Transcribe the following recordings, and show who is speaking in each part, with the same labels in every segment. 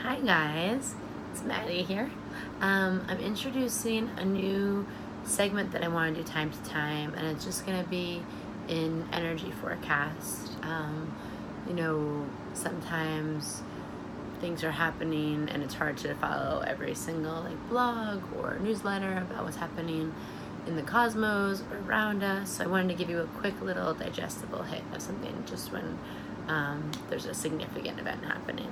Speaker 1: Hi guys, it's Maddie here. I'm introducing a new segment that I want to do time to time, and it's just going to be in energy forecast. Sometimes things are happening and it's hard to follow every single blog or newsletter about what's happening in the cosmos or around us. So I wanted to give you a quick little digestible hit of something just when there's a significant event happening.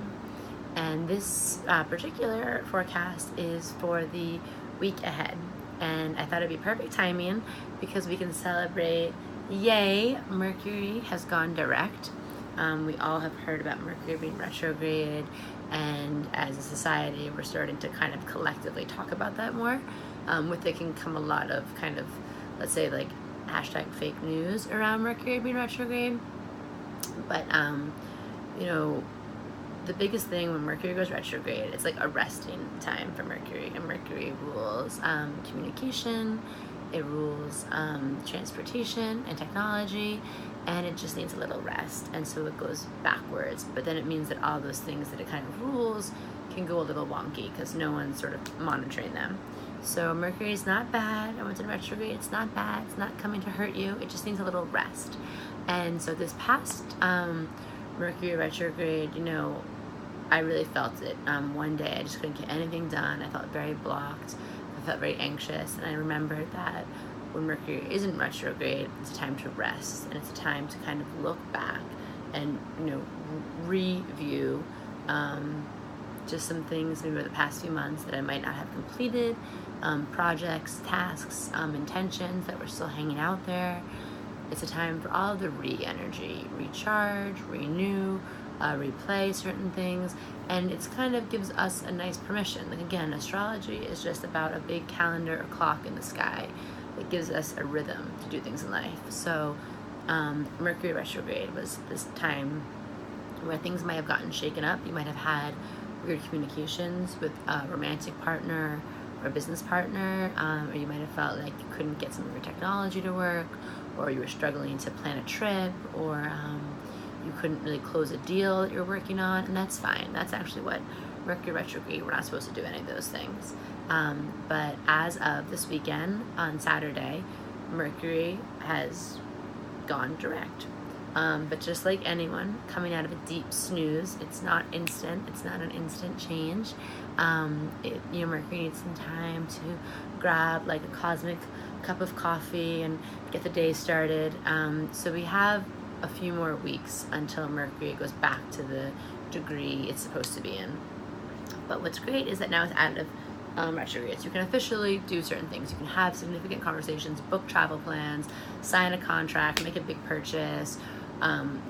Speaker 1: And this particular forecast is for the week ahead. And I thought it'd be perfect timing because we can celebrate, yay, Mercury has gone direct. We all have heard about Mercury being retrograde, and as a society, we're starting to kind of collectively talk about that more. With it can come a lot of let's say hashtag fake news around Mercury being retrograde. But, the biggest thing when Mercury goes retrograde, it's like a resting time for Mercury, and Mercury rules communication, it rules transportation and technology, and it just needs a little rest, and so it goes backwards. But then it means that all those things that it kind of rules can go a little wonky because no one's sort of monitoring them. So Mercury is not bad. I went in retrograde. It's not bad. It's not coming to hurt you. It just needs a little rest. And so this past Mercury retrograde, I really felt it. One day I just couldn't get anything done. I felt very blocked. I felt very anxious. And I remembered that when Mercury isn't retrograde, it's a time to rest. And it's a time to kind of look back and, review just some things maybe over the past few months that I might not have completed, projects, tasks, intentions that were still hanging out there. It's a time for all of the energy, recharge, renew, replay certain things, and it's kind of gives us a nice permission. Again, astrology is just about a big calendar or clock in the sky that gives us a rhythm to do things in life. So Mercury retrograde was this time where things might have gotten shaken up. You might have had weird communications with a romantic partner or a business partner, or you might have felt like you couldn't get some of your technology to work, or you were struggling to plan a trip, or you couldn't really close a deal that you're working on, and that's fine. That's actually what Mercury retrograde, we're not supposed to do any of those things. But as of this weekend, on Saturday, Mercury has gone direct. But just like anyone coming out of a deep snooze, it's not instant. It's not an instant change. Mercury needs some time to grab a cosmic cup of coffee and get the day started. So we have a few more weeks until Mercury goes back to the degree it's supposed to be in. But what's great is that now it's out of retrograde, so you can officially do certain things. You can have significant conversations, book travel plans, sign a contract, make a big purchase,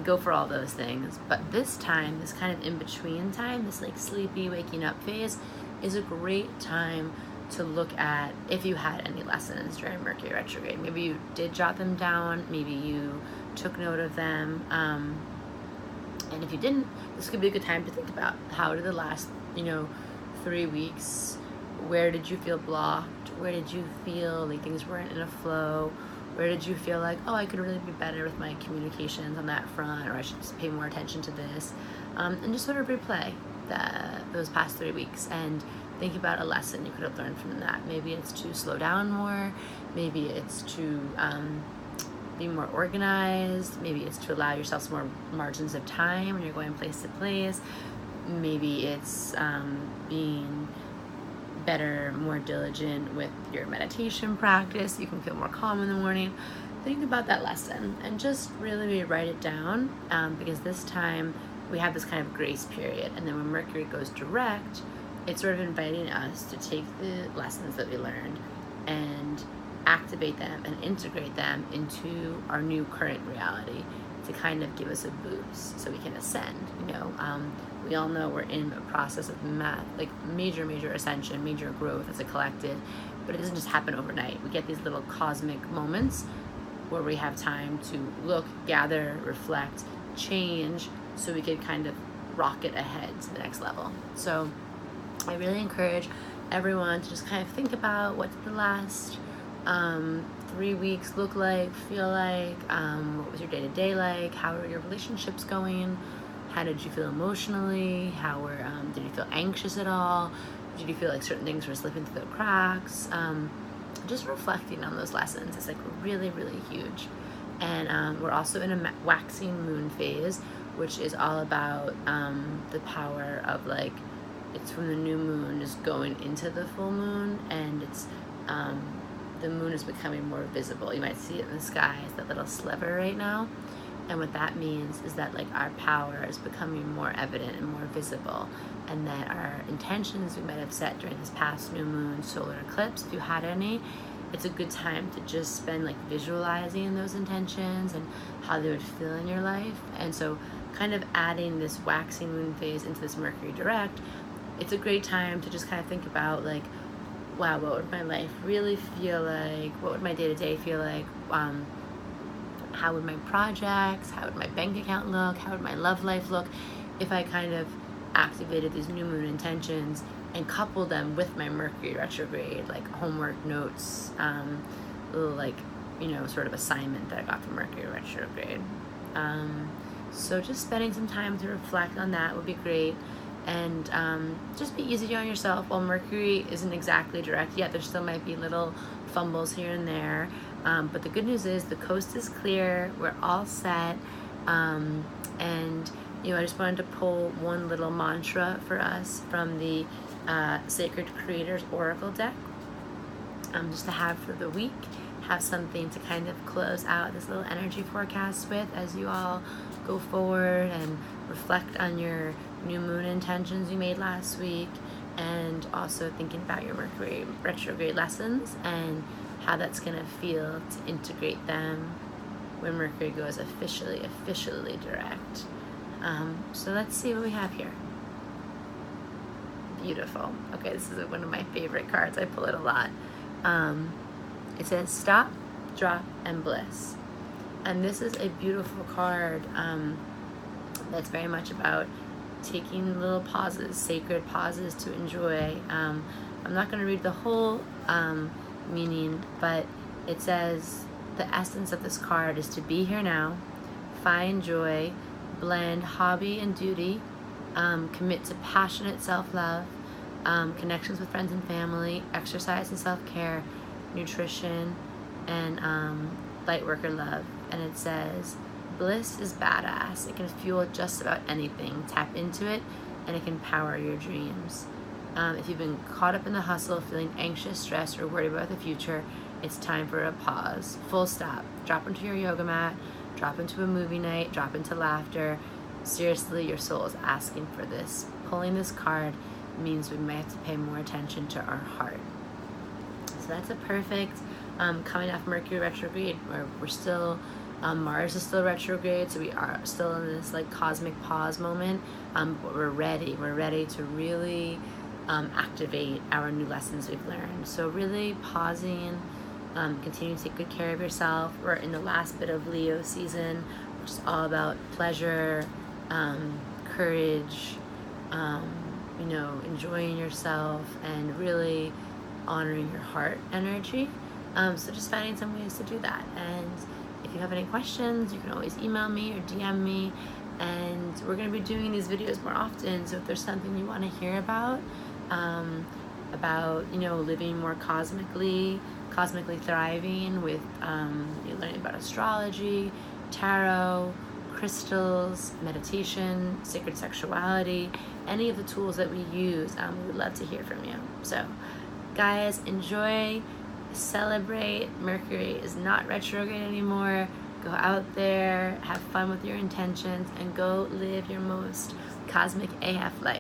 Speaker 1: go for all those things. But this time, this kind of in-between time, this sleepy waking up phase, is a great time to look at if you had any lessons during Mercury retrograde. Maybe you did jot them down, maybe you took note of them, and if you didn't, this could be a good time to think about how did the last 3 weeks, where did you feel blocked, where did you feel like things weren't in a flow, where did you feel like, oh, I could really be better with my communications on that front, or I should just pay more attention to this, and just sort of replay those past 3 weeks and think about a lesson you could have learned from that. Maybe it's to slow down more, maybe it's to be more organized, maybe it's to allow yourself some more margins of time when you're going place to place, maybe it's being better, more diligent with your meditation practice. You can feel more calm in the morning. Think about that lesson and just really write it down, because this time we have this kind of grace period, and then when Mercury goes direct, it's sort of inviting us to take the lessons that we learned and activate them and integrate them into our new current reality to kind of give us a boost so we can ascend. We all know we're in a process of major ascension, major growth as a collective, but it doesn't just happen overnight. We get these little cosmic moments where we have time to look, gather, reflect, change, so we can kind of rocket ahead to the next level. So I really encourage everyone to just kind of think about what the last 3 weeks look like, feel like, what was your day-to-day like, how are your relationships going, How did you feel emotionally? Did you feel anxious at all? Did you feel like certain things were slipping through the cracks? Just reflecting on those lessons is like really, really huge. And we're also in a waxing moon phase, which is all about the power of like, it's when the new moon is going into the full moon, and it's the moon is becoming more visible. You might see it in the sky as that little sliver right now. And what that means is that like our power is becoming more evident and more visible, and that our intentions we might have set during this past new moon solar eclipse, if you had any, it's a good time to just spend like visualizing those intentions and how they would feel in your life. And so kind of adding this waxing moon phase into this Mercury direct, it's a great time to just kind of think about like, wow, what would my life really feel like? What would my day-to-day feel like? How would my projects, how would my bank account look? How would my love life look if I kind of activated these new moon intentions and coupled them with my Mercury retrograde, like homework notes, little like, you know, sort of assignment that I got from Mercury retrograde. So just spending some time to reflect on that would be great. And just be easy on yourself. While Mercury isn't exactly direct yet, there still might be little fumbles here and there. But the good news is the coast is clear. We're all set. And, you know, I just wanted to pull one little mantra for us from the Sacred Creators Oracle deck, just to have for the week. Have something to kind of close out this little energy forecast with as you all go forward and reflect on your new moon intentions you made last week, and also thinking about your Mercury retrograde lessons and how that's going to feel to integrate them when Mercury goes officially direct. So let's see what we have here. Beautiful. Okay, this is one of my favorite cards. I pull it a lot. It says stop, drop, and bliss. And this is a beautiful card that's very much about taking little pauses, sacred pauses to enjoy. I'm not going to read the whole meaning, but it says the essence of this card is to be here now, find joy, blend hobby and duty, commit to passionate self-love, connections with friends and family, exercise and self-care, nutrition, and light work or love. And it says bliss is badass. It can fuel just about anything. Tap into it and it can power your dreams. If you've been caught up in the hustle, feeling anxious, stressed, or worried about the future, it's time for a pause. Full stop. Drop into your yoga mat, drop into a movie night, drop into laughter. Seriously, your soul is asking for this. Pulling this card means we might have to pay more attention to our heart. So that's a perfect coming off Mercury retrograde, where we're still Mars is still retrograde, so we are still in this like cosmic pause moment, but we're ready to really activate our new lessons we've learned. So really pausing, continue to take good care of yourself. We're in the last bit of Leo season, which is all about pleasure, courage, you know, enjoying yourself and really honoring your heart energy. So just finding some ways to do that. And if you have any questions, you can always email me or DM me. And we're going to be doing these videos more often. So if there's something you want to hear about, you know, living more cosmically thriving with you're learning about astrology, tarot, crystals, meditation, sacred sexuality, any of the tools that we use, we would love to hear from you. So guys, enjoy, celebrate. Mercury is not retrograde anymore. Go out there, have fun with your intentions, and go live your most cosmic AF life.